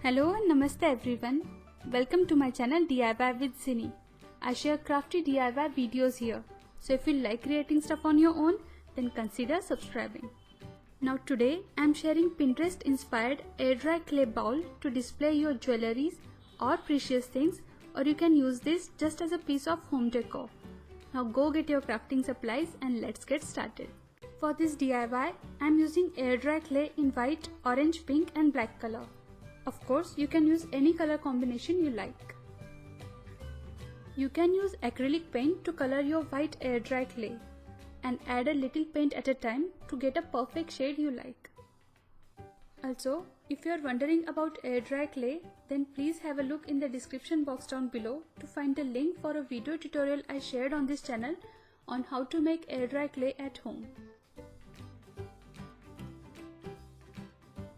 Hello and Namaste everyone. Welcome to my channel DIY with Zini. I share crafty DIY videos here. So if you like creating stuff on your own, then consider subscribing. Now today I am sharing Pinterest inspired air dry clay bowl to display your jewelries or precious things, or you can use this just as a piece of home decor. Now go get your crafting supplies and let's get started. For this DIY, I am using air dry clay in white, orange, pink and black color. Of course, you can use any color combination you like. You can use acrylic paint to color your white air dry clay and add a little paint at a time to get a perfect shade you like. Also, if you are wondering about air dry clay, then please have a look in the description box down below to find a link for a video tutorial I shared on this channel on how to make air dry clay at home.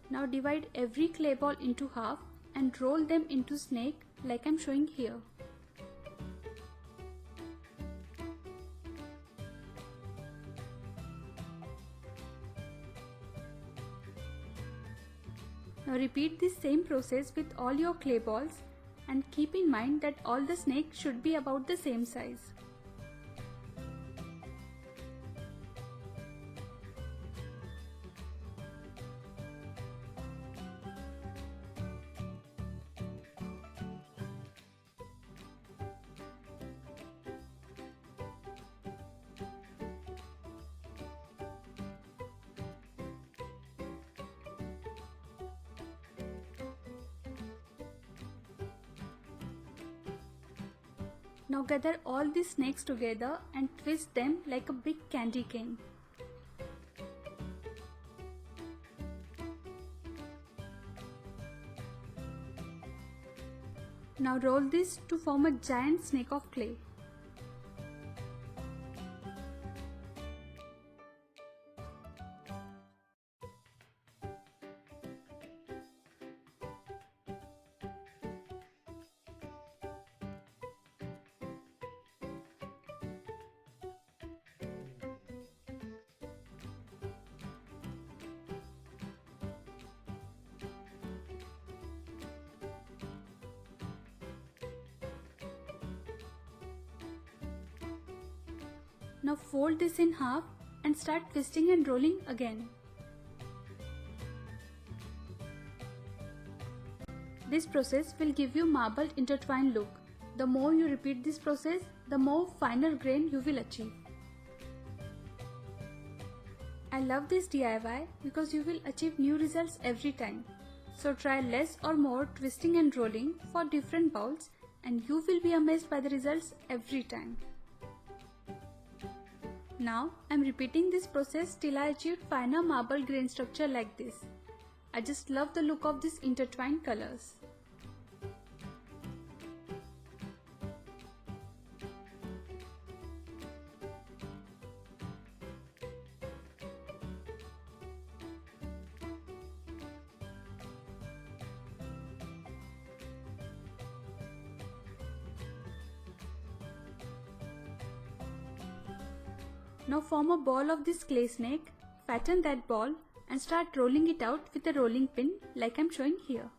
Now divide every clay ball into half and roll them into snake like I am showing here. Now repeat this same process with all your clay balls and keep in mind that all the snakes should be about the same size. Now gather all these snakes together and twist them like a big candy cane. Now roll this to form a giant snake of clay. Now fold this in half and start twisting and rolling again. This process will give you marbled intertwined look. The more you repeat this process, the more finer grain you will achieve. I love this DIY because you will achieve new results every time. So try less or more twisting and rolling for different bowls and you will be amazed by the results every time. Now I am repeating this process till I achieved finer marble grain structure like this. I just love the look of these intertwined colors. Now form a ball of this clay snake, fatten that ball and start rolling it out with a rolling pin like I am showing here.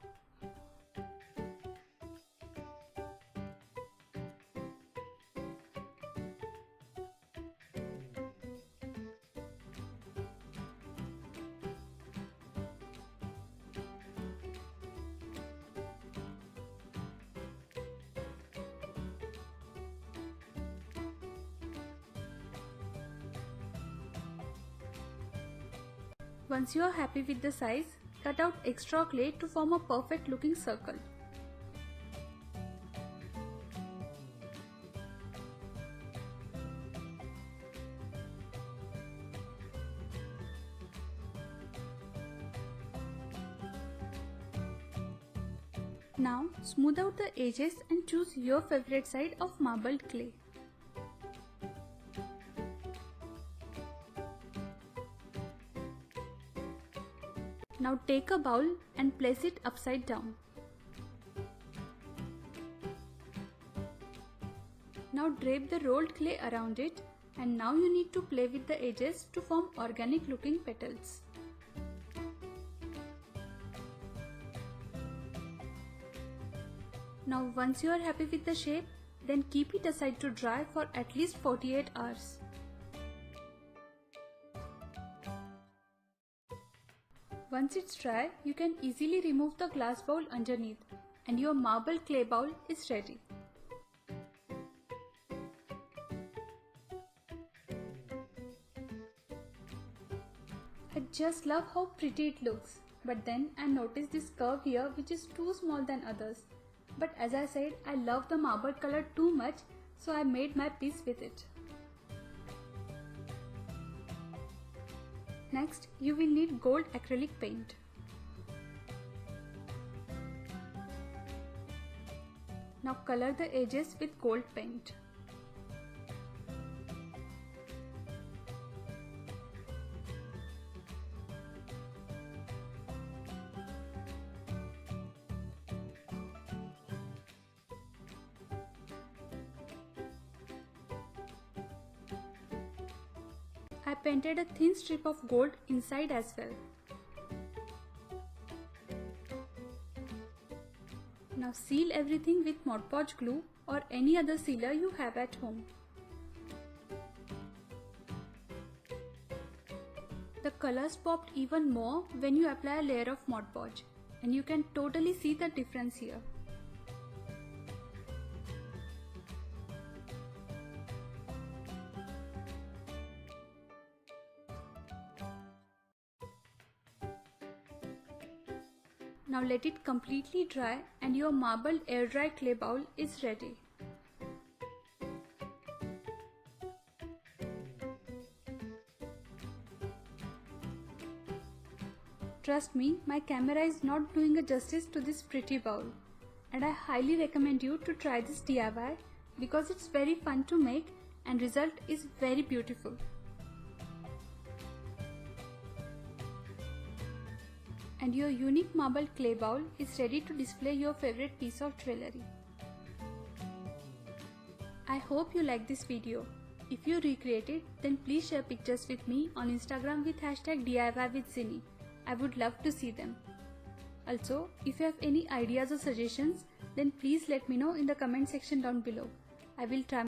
Once you are happy with the size, cut out extra clay to form a perfect looking circle. Now smooth out the edges and choose your favorite side of marbled clay. Now take a bowl and place it upside down. Now drape the rolled clay around it and now you need to play with the edges to form organic looking petals. Now once you are happy with the shape, then keep it aside to dry for at least 48 hours. Once it's dry, you can easily remove the glass bowl underneath and your marble clay bowl is ready. I just love how pretty it looks, but then I noticed this curve here which is too small than others. But as I said, I love the marble color too much, so I made my piece with it. Next, you will need gold acrylic paint. Now color the edges with gold paint. I painted a thin strip of gold inside as well. Now seal everything with Mod Podge glue or any other sealer you have at home. The colors popped even more when you apply a layer of Mod Podge, and you can totally see the difference here. Now let it completely dry and your marbled air dry clay bowl is ready. Trust me, my camera is not doing a justice to this pretty bowl, and I highly recommend you to try this DIY because it's very fun to make and result is very beautiful. And your unique marble clay bowl is ready to display your favorite piece of jewelry. I hope you like this video. If you recreate it, then please share pictures with me on Instagram with #DIYWithZini. I would love to see them. Also, if you have any ideas or suggestions, then please let me know in the comment section down below. I will try